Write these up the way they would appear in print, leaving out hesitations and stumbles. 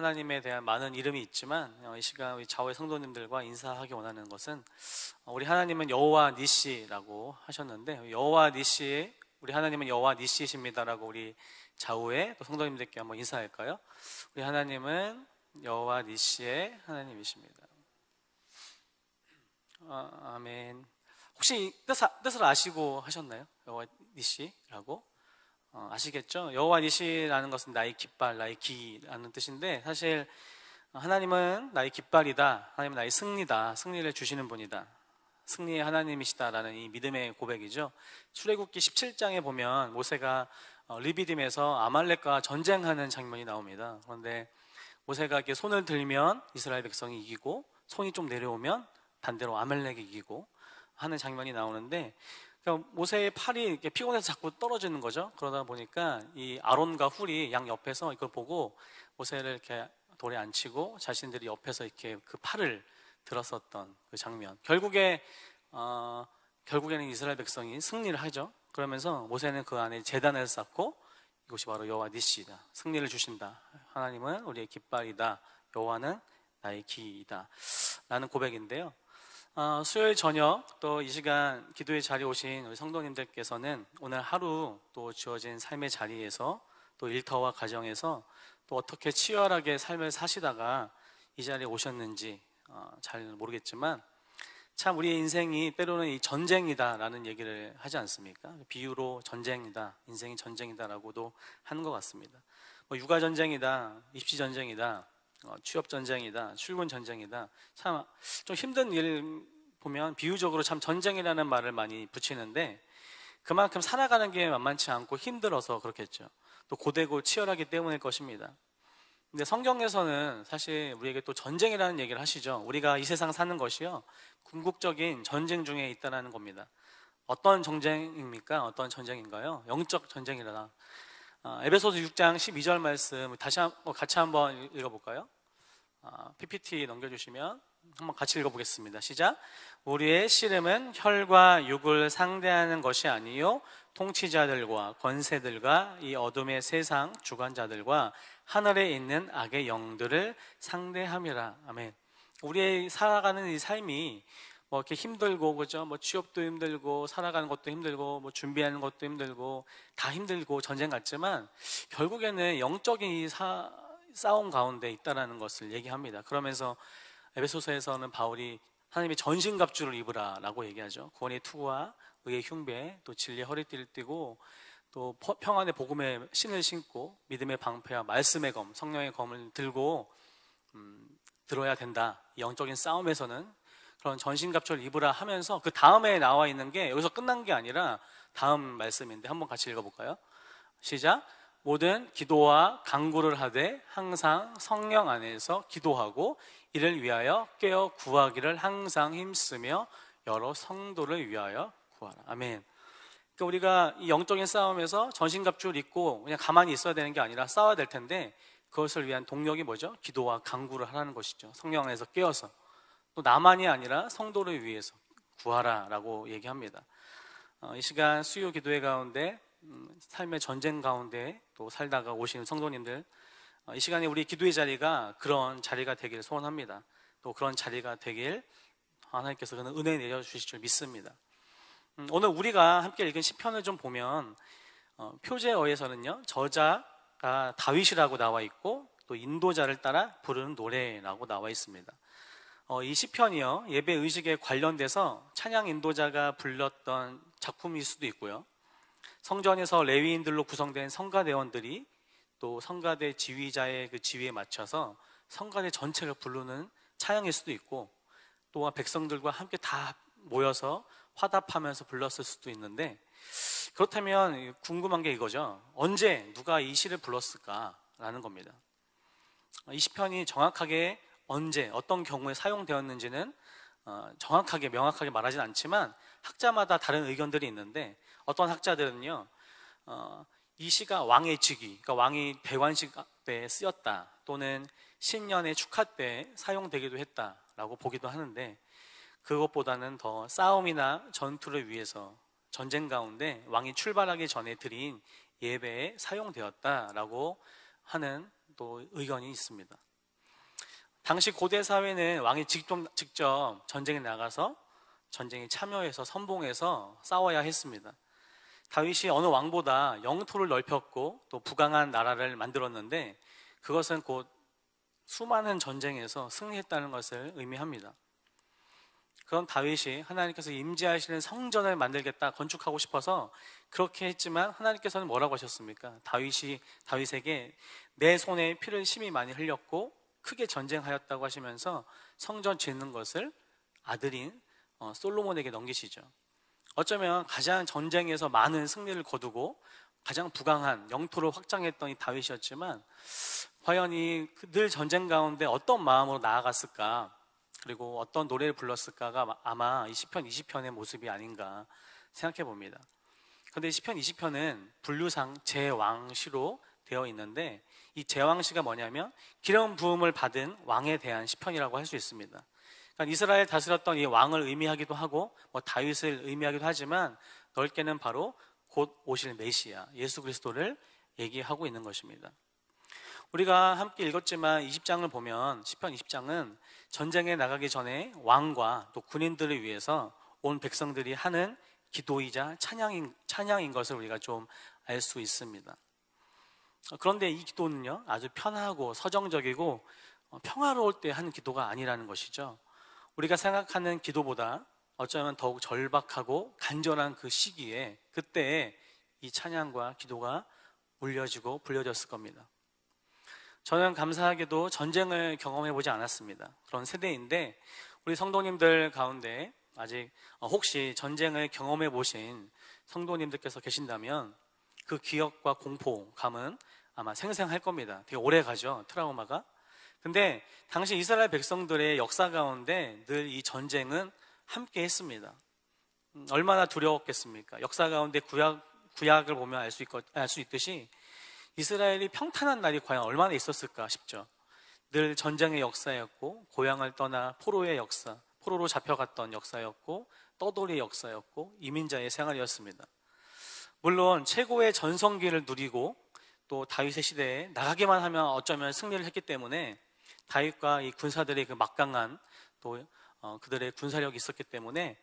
하나님에 대한 많은 이름이 있지만 이 시간 우리 좌우의 성도님들과 인사하기 원하는 것은 우리 하나님은 여호와 니시라고 하셨는데 여호와 니시, 우리 하나님은 여호와 니시이십니다라고 우리 좌우의 성도님들께 한번 인사할까요? 우리 하나님은 여호와 니시의 하나님이십니다. 아멘. 혹시 뜻을 아시고 하셨나요? 여호와 니시라고? 아시겠죠? 여호와 니시라는 것은 나의 깃발, 나의 기라는 뜻인데 사실 하나님은 나의 깃발이다, 하나님은 나의 승리다, 승리를 주시는 분이다, 승리의 하나님이시다라는 이 믿음의 고백이죠. 출애굽기 17장에 보면 모세가 르비딤에서 아말렉과 전쟁하는 장면이 나옵니다. 그런데 모세가 이렇게 손을 들면 이스라엘 백성이 이기고 손이 좀 내려오면 반대로 아말렉이 이기고 하는 장면이 나오는데, 그러니까 모세의 팔이 이렇게 피곤해서 자꾸 떨어지는 거죠. 그러다 보니까 이 아론과 훌이 양 옆에서 이걸 보고 모세를 이렇게 돌에 앉히고 자신들이 옆에서 이렇게 그 팔을 들었었던 그 장면. 결국에는 이스라엘 백성이 승리를 하죠. 그러면서 모세는 그 안에 제단을 쌓고 이곳이 바로 여호와 니시다, 승리를 주신다, 하나님은 우리의 깃발이다, 여호와는 나의 기이다 라는 고백인데요. 수요일 저녁 또 이 시간 기도의 자리에 오신 우리 성도님들께서는 오늘 하루 또 주어진 삶의 자리에서 또 일터와 가정에서 또 어떻게 치열하게 삶을 사시다가 이 자리에 오셨는지 잘 모르겠지만 참 우리의 인생이 때로는 이 전쟁이다라는 얘기를 하지 않습니까? 비유로 전쟁이다, 인생이 전쟁이다라고도 하는 것 같습니다. 육아 전쟁이다, 입시 전쟁이다, 취업 전쟁이다, 출근 전쟁이다. 참 좀 힘든 일 보면 비유적으로 참 전쟁이라는 말을 많이 붙이는데 그만큼 살아가는 게 만만치 않고 힘들어서 그렇겠죠. 또 고되고 치열하기 때문일 것입니다. 근데 성경에서는 사실 우리에게 또 전쟁이라는 얘기를 하시죠. 우리가 이 세상 사는 것이요, 궁극적인 전쟁 중에 있다는 겁니다. 어떤 전쟁입니까? 어떤 전쟁인가요? 영적 전쟁이라. 에베소서 6장 12절 말씀 같이 한번 읽어볼까요? PPT 넘겨주시면 한번 같이 읽어보겠습니다. 시작. 우리의 씨름은 혈과 육을 상대하는 것이 아니요 통치자들과 권세들과 이 어둠의 세상 주관자들과 하늘에 있는 악의 영들을 상대함이라. 아멘. 우리의 살아가는 이 삶이 이렇게 힘들고, 그죠? 취업도 힘들고, 살아가는 것도 힘들고, 준비하는 것도 힘들고, 다 힘들고 전쟁 같지만 결국에는 영적인 이 싸움 가운데 있다라는 것을 얘기합니다. 그러면서 에베소서에서는 바울이 하나님의 전신갑주를 입으라라고 얘기하죠. 구원의 투구와 의의 흉배, 또 진리의 허리띠를 띠고, 또 평안의 복음의 신을 신고 믿음의 방패와 말씀의 검, 성령의 검을 들고 들어야 된다. 영적인 싸움에서는 그런 전신갑주를 입으라 하면서 그 다음에 나와 있는 게 여기서 끝난 게 아니라 다음 말씀인데 한번 같이 읽어볼까요? 시작. 모든 기도와 간구를 하되 항상 성령 안에서 기도하고 이를 위하여 깨어 구하기를 항상 힘쓰며 여러 성도를 위하여 구하라. 아멘. 그러니까 우리가 이 영적인 싸움에서 전신갑주를 입고 그냥 가만히 있어야 되는 게 아니라 싸워야 될 텐데 그것을 위한 동력이 뭐죠? 기도와 간구를 하라는 것이죠. 성령 안에서 깨어서 또 나만이 아니라 성도를 위해서 구하라라고 얘기합니다. 이 시간 수요 기도회 가운데 삶의 전쟁 가운데 또 살다가 오시는 성도님들, 이 시간에 우리 기도의 자리가 그런 자리가 되길 소원합니다. 또 그런 자리가 되길 하나님께서 그는 은혜 내려주실 줄 믿습니다. 오늘 우리가 함께 읽은 시편을 좀 보면 표제어에서는요, 저자가 다윗이라고 나와 있고 또 인도자를 따라 부르는 노래라고 나와 있습니다. 이 시편이요, 예배 의식에 관련돼서 찬양 인도자가 불렀던 작품일 수도 있고요, 성전에서 레위인들로 구성된 성가대원들이 또 성가대 지휘자의 그 지휘에 맞춰서 성가대 전체가 부르는 찬양일 수도 있고, 또한 백성들과 함께 다 모여서 화답하면서 불렀을 수도 있는데, 그렇다면 궁금한 게 이거죠. 언제 누가 이 시를 불렀을까라는 겁니다. 이 시편이 정확하게 언제 어떤 경우에 사용되었는지는 정확하게 명확하게 말하진 않지만 학자마다 다른 의견들이 있는데, 어떤 학자들은요, 이 시가 왕의 즉위, 그러니까 왕이 대관식 때 쓰였다, 또는 신년의 축하 때 사용되기도 했다라고 보기도 하는데, 그것보다는 더 싸움이나 전투를 위해서 전쟁 가운데 왕이 출발하기 전에 드린 예배에 사용되었다라고 하는 또 의견이 있습니다. 당시 고대 사회는 왕이 직접 전쟁에 나가서 전쟁에 참여해서 선봉해서 싸워야 했습니다. 다윗이 어느 왕보다 영토를 넓혔고 또 부강한 나라를 만들었는데 그것은 곧 수많은 전쟁에서 승리했다는 것을 의미합니다. 그럼 다윗이 하나님께서 임재하시는 성전을 만들겠다, 건축하고 싶어서 그렇게 했지만 하나님께서는 뭐라고 하셨습니까? 다윗에게 내 손에 피를 심히 많이 흘렸고 크게 전쟁하였다고 하시면서 성전 짓는 것을 아들인 솔로몬에게 넘기시죠. 어쩌면 가장 전쟁에서 많은 승리를 거두고 가장 부강한 영토를 확장했던 이 다윗이었지만 과연 늘 전쟁 가운데 어떤 마음으로 나아갔을까, 그리고 어떤 노래를 불렀을까가 아마 이 시편 20편의 모습이 아닌가 생각해 봅니다. 그런데 시편 20편은 분류상 제왕시로 되어 있는데 이 제왕시가 뭐냐면 기름 부음을 받은 왕에 대한 시편이라고 할 수 있습니다. 그러니까 이스라엘 다스렸던 이 왕을 의미하기도 하고 다윗을 의미하기도 하지만 넓게는 바로 곧 오실 메시아 예수 그리스도를 얘기하고 있는 것입니다. 우리가 함께 읽었지만 20장을 보면 시편 20장은 전쟁에 나가기 전에 왕과 또 군인들을 위해서 온 백성들이 하는 기도이자 찬양인 것을 우리가 좀 알 수 있습니다. 그런데 이 기도는요 아주 편하고 서정적이고 평화로울 때 하는 기도가 아니라는 것이죠. 우리가 생각하는 기도보다 어쩌면 더욱 절박하고 간절한 그 시기에 그때에 이 찬양과 기도가 울려지고 불려졌을 겁니다. 저는 감사하게도 전쟁을 경험해 보지 않았습니다. 그런 세대인데 우리 성도님들 가운데 아직 혹시 전쟁을 경험해 보신 성도님들께서 계신다면 그 기억과 공포감은 아마 생생할 겁니다. 되게 오래 가죠, 트라우마가. 근데 당시 이스라엘 백성들의 역사 가운데 늘 이 전쟁은 함께 했습니다. 얼마나 두려웠겠습니까? 역사 가운데 구약을 보면 알 수 있듯이 이스라엘이 평탄한 날이 과연 얼마나 있었을까 싶죠. 늘 전쟁의 역사였고 고향을 떠나 포로의 역사, 포로로 잡혀갔던 역사였고 떠돌이의 역사였고 이민자의 생활이었습니다. 물론 최고의 전성기를 누리고 또 다윗의 시대에 나가기만 하면 어쩌면 승리를 했기 때문에 다윗과 이 군사들의 그 막강한 또 그들의 군사력이 있었기 때문에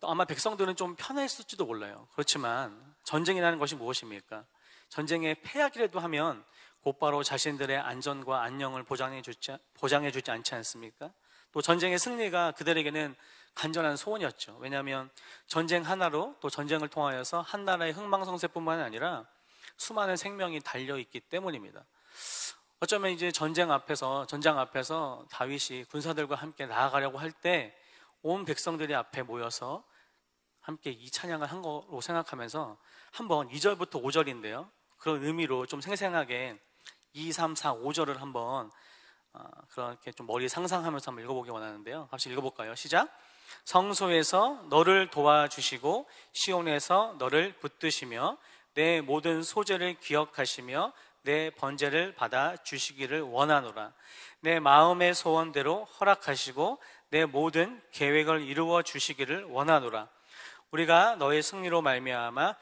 아마 백성들은 좀 편했을지도 몰라요. 그렇지만 전쟁이라는 것이 무엇입니까? 전쟁에 패하기라도 하면 곧바로 자신들의 안전과 안녕을 보장해주지 않지 않습니까? 또 전쟁의 승리가 그들에게는 간절한 소원이었죠. 왜냐하면 전쟁 하나로 또 전쟁을 통하여서 한 나라의 흥망성쇠뿐만 아니라 수많은 생명이 달려있기 때문입니다. 어쩌면 이제 전장 앞에서 다윗이 군사들과 함께 나아가려고 할 때 온 백성들이 앞에 모여서 함께 이 찬양을 한 거로 생각하면서 한번 2절부터 5절인데요. 그런 의미로 좀 생생하게 2, 3, 4, 5절을 한번 그렇게 좀 머리 상상하면서 한번 읽어보기 원하는데요. 같이 읽어볼까요? 시작! 성소에서 너를 도와주시고 시온에서 너를 붙드시며 내 모든 소재를 기억하시며 내 번제를 받아 주시기를 원하노라. 내 마음의 소원대로 허락하시고 내 모든 계획을 이루어 주시기를 원하노라. 우리가 너의 승리로 말미암아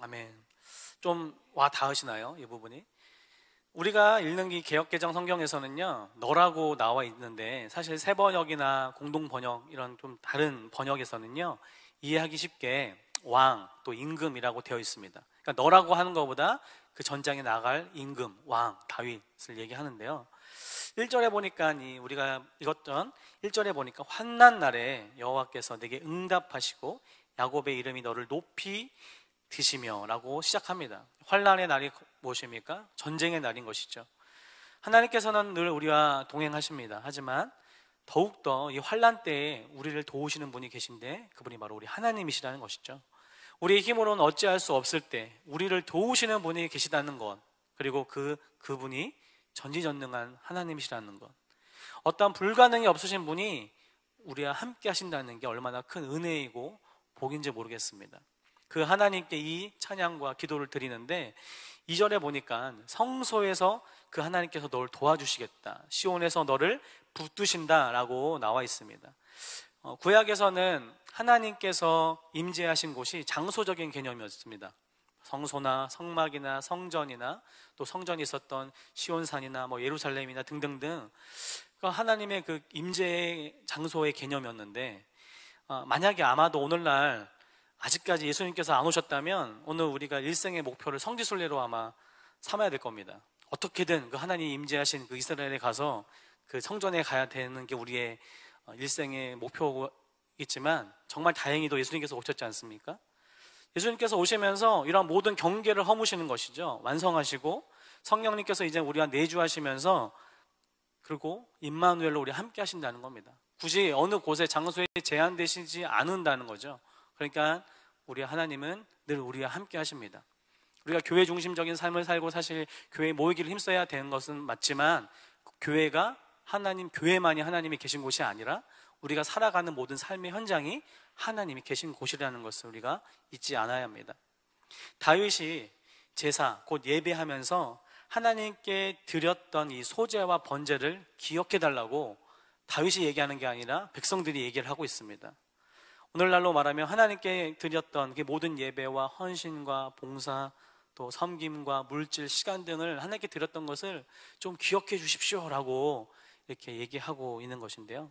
아멘. 좀 와 닿으시나요? 이 부분이? 우리가 읽는 이 개역개정 성경에서는요 너라고 나와 있는데 사실 새 번역이나 공동 번역 이런 좀 다른 번역에서는요 이해하기 쉽게 왕 또 임금이라고 되어 있습니다. 그러니까 너라고 하는 것보다 그 전장에 나갈 임금, 왕, 다윗을 얘기하는데요. 1절에 보니까 우리가 읽었던 1절에 보니까 환난 날에 여호와께서 내게 응답하시고 야곱의 이름이 너를 높이 드시며 라고 시작합니다. 환난의 날이 무엇입니까? 전쟁의 날인 것이죠. 하나님께서는 늘 우리와 동행하십니다. 하지만 더욱더 이 환난 때에 우리를 도우시는 분이 계신데 그분이 바로 우리 하나님이시라는 것이죠. 우리의 힘으로는 어찌할 수 없을 때 우리를 도우시는 분이 계시다는 것, 그리고 그분이 전지전능한 하나님이시라는 것, 어떠한 불가능이 없으신 분이 우리와 함께 하신다는 게 얼마나 큰 은혜이고 복인지 모르겠습니다. 그 하나님께 이 찬양과 기도를 드리는데 2절에 보니까 성소에서 그 하나님께서 너를 도와주시겠다, 시온에서 너를 붙드신다 라고 나와 있습니다. 구약에서는 하나님께서 임재하신 곳이 장소적인 개념이었습니다. 성소나 성막이나 성전이나 또 성전이 있었던 시온산이나 예루살렘이나 등등등 하나님의 그 임재 장소의 개념이었는데, 만약에 아마도 오늘날 아직까지 예수님께서 안 오셨다면 오늘 우리가 일생의 목표를 성지순례로 아마 삼아야 될 겁니다. 어떻게든 그 하나님 임재하신 그 이스라엘에 가서 그 성전에 가야 되는 게 우리의 일생의 목표겠지만, 정말 다행히도 예수님께서 오셨지 않습니까? 예수님께서 오시면서 이런 모든 경계를 허무시는 것이죠. 완성하시고 성령님께서 이제 우리와 내주하시면서, 그리고 임마누엘로 우리 함께 하신다는 겁니다. 굳이 어느 곳에 장소에 제한되시지 않는다는 거죠. 그러니까 우리 하나님은 늘 우리와 함께 하십니다. 우리가 교회 중심적인 삶을 살고 사실 교회에 모이기를 힘써야 되는 것은 맞지만, 교회가 교회만이 하나님이 계신 곳이 아니라 우리가 살아가는 모든 삶의 현장이 하나님이 계신 곳이라는 것을 우리가 잊지 않아야 합니다. 다윗이 제사, 곧 예배하면서 하나님께 드렸던 이 소제와 번제를 기억해 달라고 다윗이 얘기하는 게 아니라 백성들이 얘기를 하고 있습니다. 오늘날로 말하면 하나님께 드렸던 그 모든 예배와 헌신과 봉사, 또 섬김과 물질, 시간 등을 하나님께 드렸던 것을 좀 기억해 주십시오라고 이렇게 얘기하고 있는 것인데요.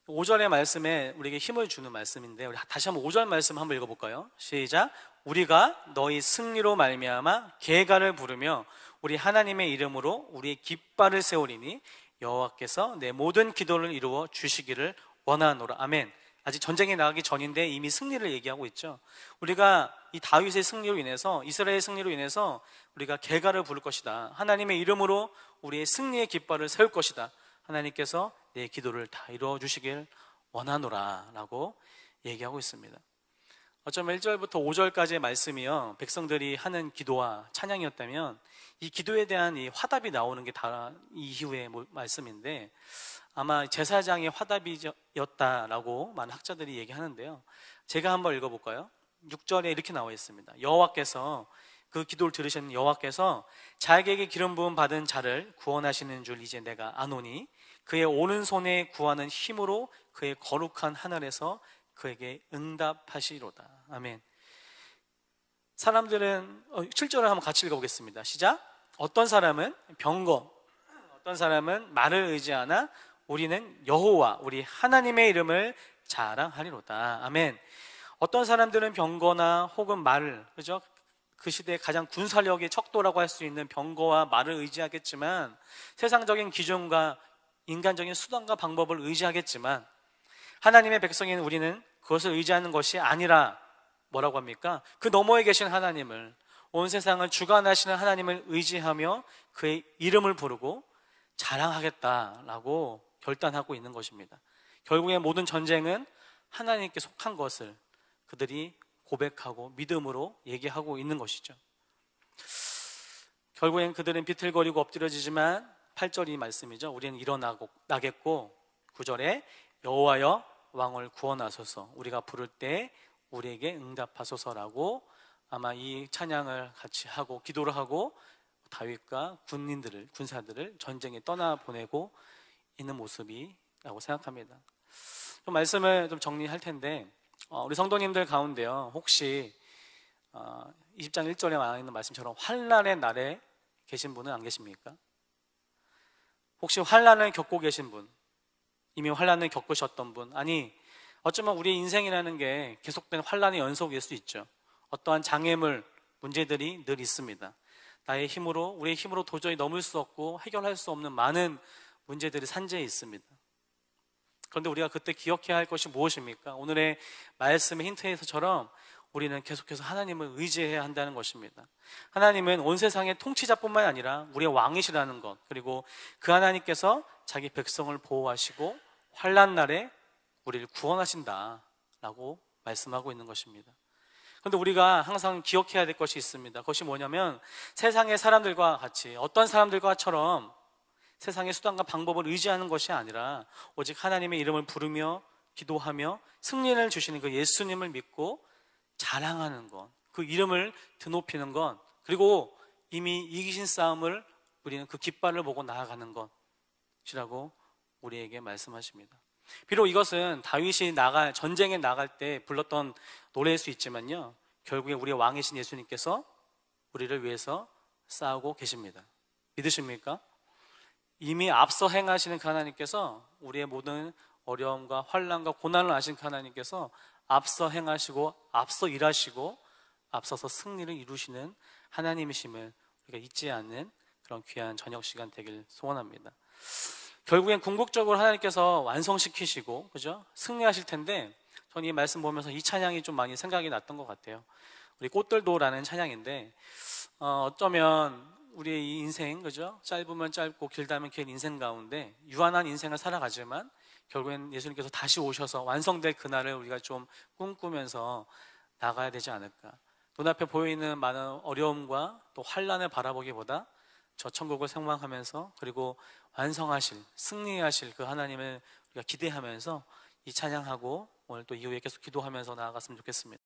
5절의 말씀에 우리에게 힘을 주는 말씀인데, 우리 다시 한번 5절 말씀 한번 읽어볼까요? 시작. 우리가 너희 승리로 말미암아 계가를 부르며 우리 하나님의 이름으로 우리의 깃발을 세우리니 여호와께서 내 모든 기도를 이루어 주시기를 원하노라. 아멘. 아직 전쟁에 나가기 전인데 이미 승리를 얘기하고 있죠. 우리가 이 다윗의 승리로 인해서, 이스라엘의 승리로 인해서 우리가 계가를 부를 것이다. 하나님의 이름으로 우리의 승리의 깃발을 세울 것이다. 하나님께서 내 기도를 다 이루어 주시길 원하노라 라고 얘기하고 있습니다. 어쩌면 1절부터 5절까지의 말씀이요, 백성들이 하는 기도와 찬양이었다면 이 기도에 대한 이 화답이 나오는 게 다 이후의 말씀인데, 아마 제사장의 화답이었다라고 많은 학자들이 얘기하는데요. 제가 한번 읽어볼까요? 6절에 이렇게 나와 있습니다. 여호와께서, 그 기도를 들으신 여호와께서 자에게 기름 부음 받은 자를 구원하시는 줄 이제 내가 아노니 그의 오른손에 구하는 힘으로 그의 거룩한 하늘에서 그에게 응답하시리로다. 아멘. 사람들은 7절을 한번 같이 읽어보겠습니다. 시작. 어떤 사람은 병거, 어떤 사람은 말을 의지하나 우리는 여호와 우리 하나님의 이름을 자랑하리로다. 아멘. 어떤 사람들은 병거나 혹은 말을, 그죠? 그 시대의 가장 군사력의 척도라고 할 수 있는 병거와 말을 의지하겠지만, 세상적인 기준과 인간적인 수단과 방법을 의지하겠지만, 하나님의 백성인 우리는 그것을 의지하는 것이 아니라 뭐라고 합니까? 그 너머에 계신 하나님을, 온 세상을 주관하시는 하나님을 의지하며 그의 이름을 부르고 자랑하겠다라고 결단하고 있는 것입니다. 결국에 모든 전쟁은 하나님께 속한 것을 그들이 고백하고 믿음으로 얘기하고 있는 것이죠. 결국엔 그들은 비틀거리고 엎드려지지만 8절이 말씀이죠. 우리는 일어나겠고 9절에 여호와여 왕을 구원하소서, 우리가 부를 때 우리에게 응답하소서라고 아마 이 찬양을 같이 하고 기도를 하고 다윗과 군사들을 전쟁에 떠나보내고 있는 모습이라고 생각합니다. 좀 말씀을 좀 정리할 텐데, 우리 성도님들 가운데요, 혹시 20장 1절에 나와 있는 말씀처럼 환난의 날에 계신 분은 안 계십니까? 혹시 환난을 겪고 계신 분, 이미 환난을 겪으셨던 분, 아니 어쩌면 우리의 인생이라는 게 계속된 환난의 연속일 수 있죠. 어떠한 장애물, 문제들이 늘 있습니다. 나의 힘으로, 우리의 힘으로 도저히 넘을 수 없고 해결할 수 없는 많은 문제들이 산재해 있습니다. 그런데 우리가 그때 기억해야 할 것이 무엇입니까? 오늘의 말씀의 힌트에서처럼 우리는 계속해서 하나님을 의지해야 한다는 것입니다. 하나님은 온 세상의 통치자뿐만 아니라 우리의 왕이시라는 것, 그리고 그 하나님께서 자기 백성을 보호하시고 환난 날에 우리를 구원하신다라고 말씀하고 있는 것입니다. 그런데 우리가 항상 기억해야 될 것이 있습니다. 그것이 뭐냐면, 세상의 사람들과 같이, 어떤 사람들과처럼 세상의 수단과 방법을 의지하는 것이 아니라 오직 하나님의 이름을 부르며 기도하며 승리를 주시는 그 예수님을 믿고 자랑하는 것, 그 이름을 드높이는 것, 그리고 이미 이기신 싸움을 우리는 그 깃발을 보고 나아가는 것이라고 우리에게 말씀하십니다. 비록 이것은 다윗이 전쟁에 나갈 때 불렀던 노래일 수 있지만요, 결국에 우리의 왕이신 예수님께서 우리를 위해서 싸우고 계십니다. 믿으십니까? 이미 앞서 행하시는 그 하나님께서, 우리의 모든 어려움과 환난과 고난을 아신 그 하나님께서 앞서 행하시고 앞서 일하시고 앞서서 승리를 이루시는 하나님이심을 우리가 잊지 않는 그런 귀한 저녁 시간 되길 소원합니다. 결국엔 궁극적으로 하나님께서 완성시키시고, 그죠? 승리하실 텐데, 저는 이 말씀 보면서 이 찬양이 좀 많이 생각이 났던 것 같아요. 우리 꽃들도라는 찬양인데, 어쩌면 우리의 이 인생, 그죠? 짧으면 짧고 길다면 긴 인생 가운데 유한한 인생을 살아가지만 결국엔 예수님께서 다시 오셔서 완성될 그날을 우리가 좀 꿈꾸면서 나가야 되지 않을까. 눈앞에 보이는 많은 어려움과 또 환난을 바라보기보다 저 천국을 생각하면서, 그리고 완성하실, 승리하실 그 하나님을 우리가 기대하면서 이 찬양하고 오늘 또 이후에 계속 기도하면서 나아갔으면 좋겠습니다.